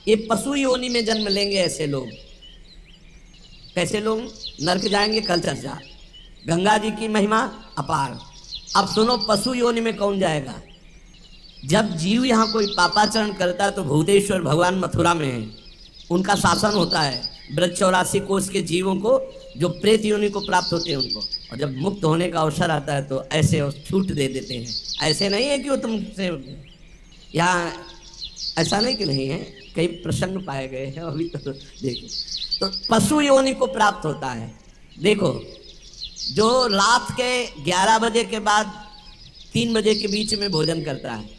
ये पशु योनि में जन्म लेंगे ऐसे लोग। कैसे लोग? नरक जाएंगे कल चर्चा। गंगा जी की महिमा अपार। अब सुनो, पशु योनि में कौन जाएगा? जब जीव यहाँ कोई पापाचरण करता है तो भूतेश्वर भगवान मथुरा में है, उनका शासन होता है। ब्रज 84 कोष के जीवों को जो प्रेत योनि को प्राप्त होते हैं उनको, और जब मुक्त होने का अवसर आता है तो ऐसे छूट दे देते हैं। ऐसे नहीं है कि वो तुमसे यहाँ, ऐसा नहीं कि नहीं है, कई प्रसंग पाए गए हैं अभी तो देखिए। तो पशु योनि को प्राप्त होता है। देखो, जो रात के 11 बजे के बाद 3 बजे के बीच में भोजन करता है,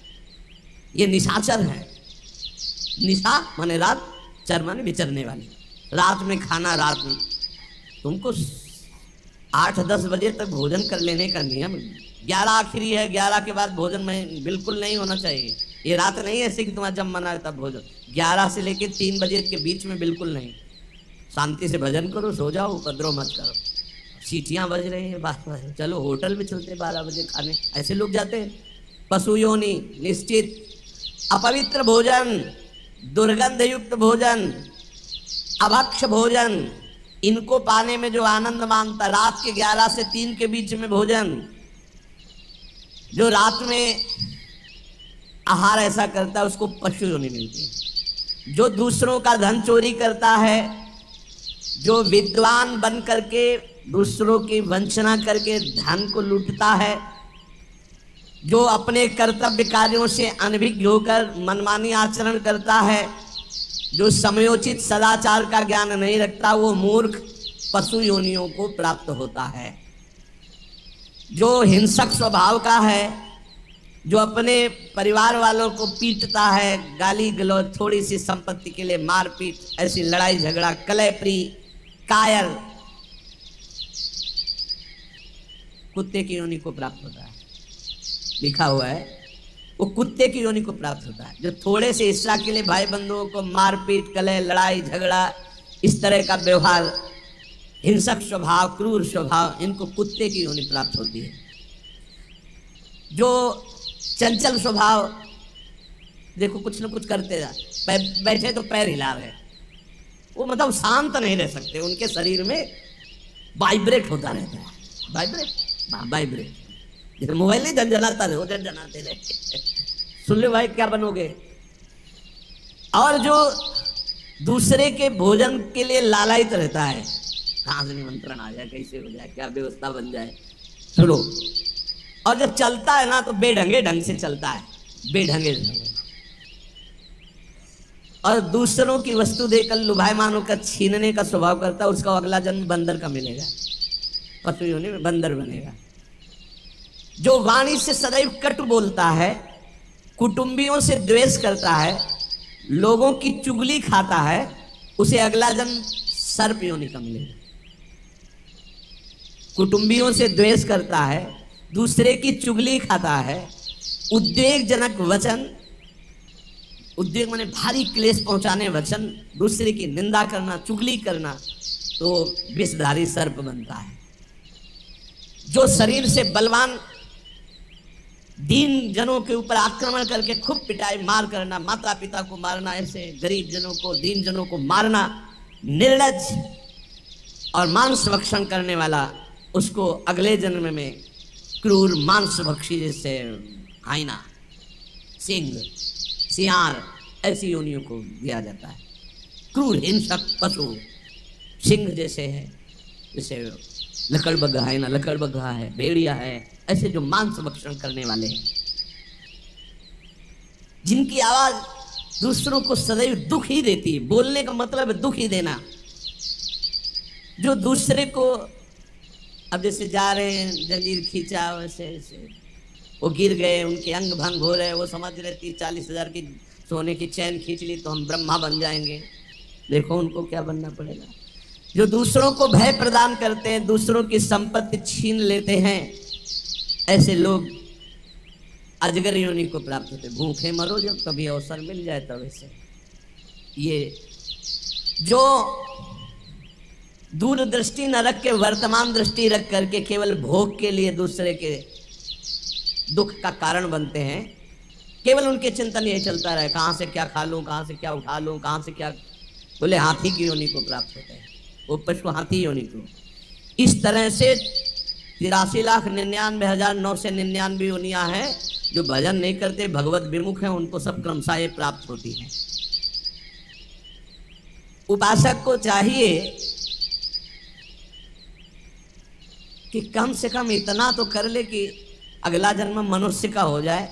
ये निशाचर है। निशा माने रात, चर माने विचरने वाली। रात में खाना, रात में तुमको 8-10 बजे तक भोजन कर लेने का नियम। 11 आखिरी है, 11 के बाद भोजन में बिल्कुल नहीं होना चाहिए। ये रात नहीं ऐसे कि तुम्हारा जब मना है तब भोजन। 11 से लेके 3 बजे के बीच में बिल्कुल नहीं। शांति से भजन करो, सो जाओ, उपद्रव मत करो। सीटियाँ बज रही हैं, बात चलो होटल में चलते 12 बजे खाने, ऐसे लोग जाते हैं। पशु योनि निश्चित। अपवित्र भोजन, दुर्गंध युक्त भोजन, अभक्ष भोजन, इनको पाने में जो आनंद मानता, रात के 11 से 3 के बीच में भोजन, जो रात में आहार ऐसा करता है उसको पशु योनि मिलती है। जो दूसरों का धन चोरी करता है, जो विद्वान बन करके दूसरों की वंचना करके धन को लूटता है, जो अपने कर्तव्य कार्यों से अनभिज्ञ होकर मनमानी आचरण करता है, जो समयोचित सदाचार का ज्ञान नहीं रखता, वो मूर्ख पशु योनियों को प्राप्त होता है। जो हिंसक स्वभाव का है, जो अपने परिवार वालों को पीटता है, गाली गलौज, थोड़ी सी संपत्ति के लिए मारपीट, ऐसी लड़ाई झगड़ा, कलहप्रिय, कायर, कुत्ते की योनि को प्राप्त होता है। लिखा हुआ है वो कुत्ते की योनि को प्राप्त होता है। जो थोड़े से हिस्सा के लिए भाई बंधुओं को मारपीट, कलह, लड़ाई झगड़ा, इस तरह का व्यवहार, हिंसक स्वभाव, क्रूर स्वभाव, इनको कुत्ते की योनि प्राप्त होती है। जो चंचल स्वभाव, देखो कुछ न कुछ करते जा, बैठे तो पैर हिला रहे, वो मतलब शांत नहीं रह सकते, उनके शरीर में वाइब्रेट होता रहता है। वाइब्रेट जैसे मोबाइल नहीं झंझनाता रहे, वो झंझनाते रहे। सुन ले भाई, क्या बनोगे? और जो दूसरे के भोजन के लिए लालायित रहता है, कहाँ से निमंत्रण आ जाए, कैसे हो जाए, क्या व्यवस्था बन जाए, सुनो। और जब चलता है ना तो बेढंगे ढंग से चलता है, बेढंगे ढंग। और दूसरों की वस्तु देकर लुभायमान होकर छीनने का स्वभाव करता है, उसका अगला जन्म बंदर का मिलेगा, पशु योनि में बंदर बनेगा। जो वाणी से सदैव कटु बोलता है, कुटुंबियों से द्वेष करता है, लोगों की चुगली खाता है, उसे अगला जन्म सर्प योनि का मिलेगा। कुटुंबियों से द्वेष करता है, दूसरे की चुगली खाता है, उद्वेगजनक वचन, उद्वेग माने भारी क्लेश पहुंचाने वचन, दूसरे की निंदा करना, चुगली करना, तो विषधारी सर्प बनता है। जो शरीर से बलवान दीन जनों के ऊपर आक्रमण करके खूब पिटाई मार करना, माता पिता को मारना, ऐसे गरीब जनों को, दीन जनों को मारना, निर्लज और मांस भक्षण करने वाला, उसको अगले जन्म में क्रूर मांस भक्षी, जैसे हाइना, सिंह, सियार, ऐसी योनियों को दिया जाता है। क्रूर हिंसक पशु सिंह जैसे है, जैसे लकड़बग्घा है ना, लकड़बग्घा है, भेड़िया है, ऐसे जो मांस भक्षण करने वाले हैं, जिनकी आवाज दूसरों को सदैव दुख ही देती है। बोलने का मतलब है दुख ही देना। जो दूसरे को, अब जैसे जा रहे हैं, जंजीर खींचा, वैसे ऐसे वो गिर गए, उनके अंग भंग हो रहे, वो समझ रहे 30-40 हजार की सोने की चैन खींच ली तो हम ब्रह्मा बन जाएंगे। देखो उनको क्या बनना पड़ेगा। जो दूसरों को भय प्रदान करते हैं, दूसरों की संपत्ति छीन लेते हैं, ऐसे लोग अजगर योनि को प्राप्त होते। भूखे मरो जब कभी अवसर मिल जाए तब। ऐसे ये जो दूरदृष्टि न रख के वर्तमान दृष्टि रख करके केवल भोग के लिए दूसरे के दुख का कारण बनते हैं, केवल उनके चिंतन यही चलता रहे, कहाँ से क्या खा लूँ, कहाँ से क्या उठा लूँ, कहाँ से क्या। बोले हाथी की योनि को प्राप्त होते हैं, वो पशु हाथी योनि को। इस तरह से 83,99,999 योनियां हैं जो भजन नहीं करते, भगवत विमुख हैं, उनको सब क्रमशः ये प्राप्त होती है। उपासक को चाहिए कि कम से कम इतना तो कर ले कि अगला जन्म मनुष्य का हो जाए,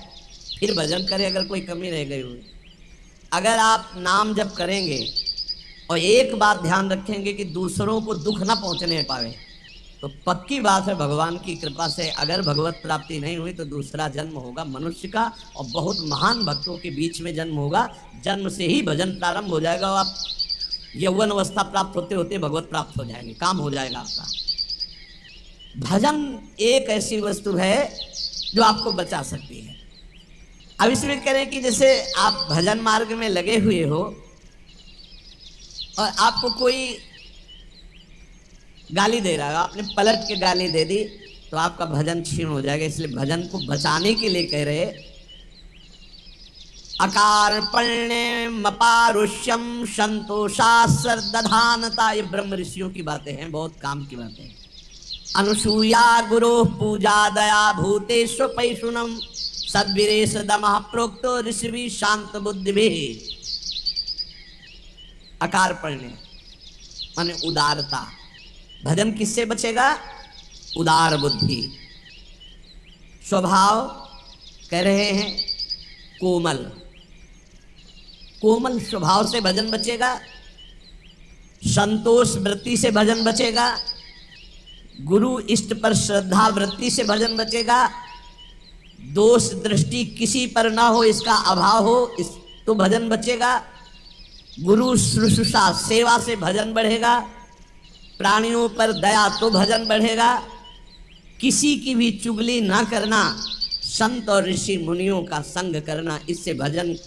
फिर भजन करे अगर कोई कमी रह गई हुई। अगर आप नाम जप करेंगे और एक बात ध्यान रखेंगे कि दूसरों को दुख ना पहुंचने पावे, तो पक्की बात है भगवान की कृपा से अगर भगवत प्राप्ति नहीं हुई तो दूसरा जन्म होगा मनुष्य का, और बहुत महान भक्तों के बीच में जन्म होगा। जन्म से ही भजन प्रारंभ हो जाएगा और आप यौवन अवस्था प्राप्त होते होते भगवत प्राप्त हो जाएंगे, काम हो जाएगा आपका। भजन एक ऐसी वस्तु है जो आपको बचा सकती है। अब इसमें करें कि जैसे आप भजन मार्ग में लगे हुए हो और आपको कोई गाली दे रहा है, आपने पलट के गाली दे दी तो आपका भजन क्षीण हो जाएगा। इसलिए भजन को बचाने के लिए कह रहे अकार पण्यमपारुष्यम संतोषासर्दधानता। ये ब्रह्म ऋषियों की बातें हैं, बहुत काम की बातें हैं। अनुसूया गुरु पूजा दया भूतेषु पैशुनम सद्वीरेश दमः प्रोक्तो ऋषि शांत बुद्धि। अकार पण्य माने उदारता। भजन किससे बचेगा? उदार बुद्धि। स्वभाव कह रहे हैं कोमल, कोमल स्वभाव से भजन बचेगा। संतोष वृत्ति से भजन बचेगा। गुरु इष्ट पर श्रद्धा वृत्ति से भजन बचेगा। दोष दृष्टि किसी पर ना हो, इसका अभाव हो, इस तो भजन बचेगा। गुरु शुश्रूषा सेवा से भजन बढ़ेगा। प्राणियों पर दया तो भजन बढ़ेगा। किसी की भी चुगली ना करना, संत और ऋषि मुनियों का संग करना, इससे भजन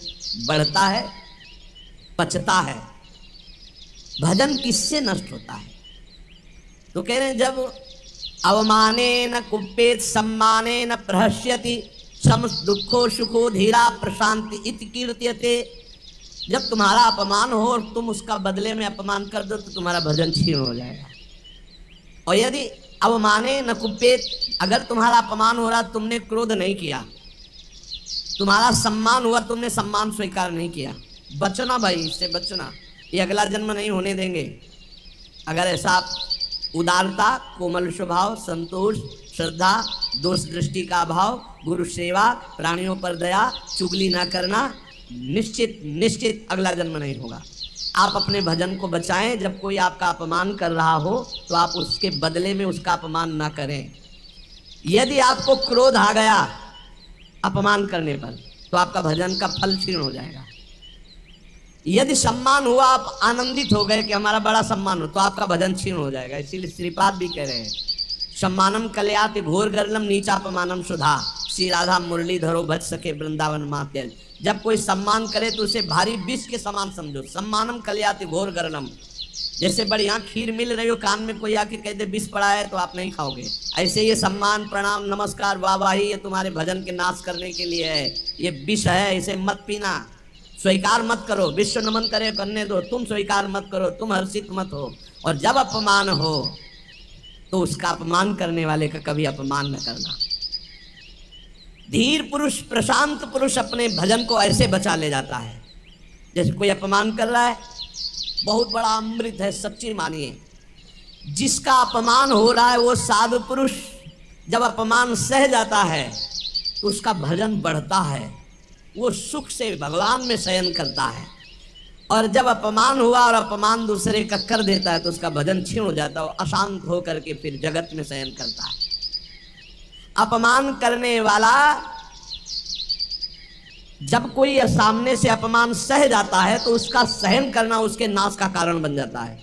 बढ़ता है, पचता है। भजन किससे नष्ट होता है? तो कह रहे हैं जब अवमाने न कुप्पेत सम्माने न प्रहस्यति सम दुखो सुखो धीरा प्रशांति इति कीर्त्यते। जब तुम्हारा अपमान हो और तुम उसका बदले में अपमान कर दो तो तुम्हारा भजन क्षीण हो जाएगा। और यदि अवमाने न कुप्पेत, अगर तुम्हारा अपमान हो रहा, तुमने क्रोध नहीं किया, तुम्हारा सम्मान हुआ, तुमने सम्मान स्वीकार नहीं किया, बचना भाई, इससे बचना, ये अगला जन्म नहीं होने देंगे। अगर ऐसा उदारता, कोमल स्वभाव, संतोष, श्रद्धा, दोष दृष्टि का अभाव, गुरु सेवा, प्राणियों पर दया, चुगली ना करना, निश्चित निश्चित अगला जन्म नहीं होगा। आप अपने भजन को बचाएं। जब कोई आपका अपमान कर रहा हो तो आप उसके बदले में उसका अपमान ना करें। यदि आपको क्रोध आ गया अपमान करने पर तो आपका भजन का फल क्षीण हो जाएगा। यदि सम्मान हुआ, आप आनंदित हो गए कि हमारा बड़ा सम्मान हो, तो आपका भजन क्षीण हो जाएगा। इसीलिए श्रीपाद भी कह रहे हैं सम्मानम कल्याति घोर गर्लम नीचापमानम सुधा। श्री राधा मुरलीधरो भज सके वृंदावन मात्यज। जब कोई सम्मान करे तो उसे भारी विष के समान समझो। सम्मानम कल्याति घोर गर्लम, जैसे बढ़िया खीर मिल रही हो, कान में कोई आके कह दे विष पड़ा है तो आप नहीं खाओगे। ऐसे ये सम्मान प्रणाम नमस्कार वाहवाही ये तुम्हारे भजन के नाश करने के लिए है, ये विष है, इसे मत पीना, स्वीकार मत करो। विश्व नमन करे करने दो, तुम स्वीकार मत करो, तुम हर्षित मत हो। और जब अपमान हो तो उसका अपमान करने वाले का कभी अपमान न करना। धीर पुरुष, प्रशांत पुरुष अपने भजन को ऐसे बचा ले जाता है। जैसे कोई अपमान कर रहा है, बहुत बड़ा अमृत है, सच्ची मानिए। जिसका अपमान हो रहा है वो साधु पुरुष जब अपमान सह जाता है तो उसका भजन बढ़ता है, वो सुख से भगवान में शयन करता है। और जब अपमान हुआ और अपमान दूसरे का कर देता है तो उसका भजन क्षीण हो जाता है, अशांत होकर के फिर जगत में शयन करता है। अपमान करने वाला जब कोई सामने से अपमान सह जाता है तो उसका सहन करना उसके नाश का कारण बन जाता है।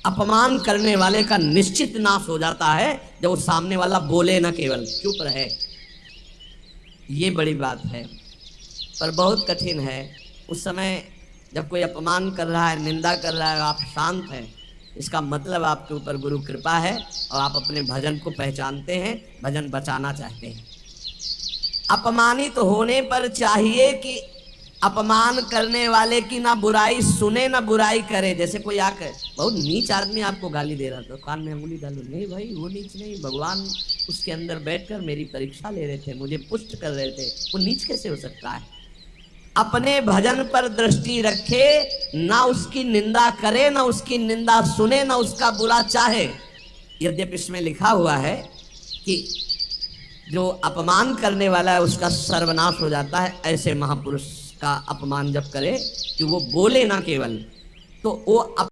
अपमान करने वाले का निश्चित नाश हो जाता है जब वो सामने वाला बोले ना, केवल चुप रहे। ये बड़ी बात है, पर बहुत कठिन है। उस समय जब कोई अपमान कर रहा है, निंदा कर रहा है, आप शांत हैं, इसका मतलब आपके ऊपर गुरु कृपा है और आप अपने भजन को पहचानते हैं, भजन बचाना चाहते हैं। अपमानित होने पर चाहिए कि अपमान करने वाले की ना बुराई सुने ना बुराई करे। जैसे कोई आकर बहुत नीच आदमी आपको गाली दे रहा था, कान में अंगुली डालो, नहीं भाई वो नीच नहीं, भगवान उसके अंदर बैठकर मेरी परीक्षा ले रहे थे, मुझे पुष्ट कर रहे थे, वो नीच कैसे हो सकता है? अपने भजन पर दृष्टि रखे, ना उसकी निंदा करे, ना उसकी निंदा सुने, ना उसका बुरा चाहे। यद्यपि इसमें लिखा हुआ है कि जो अपमान करने वाला है उसका सर्वनाश हो जाता है। ऐसे महापुरुष का अपमान जब करे कि वो बोले ना केवल, तो वो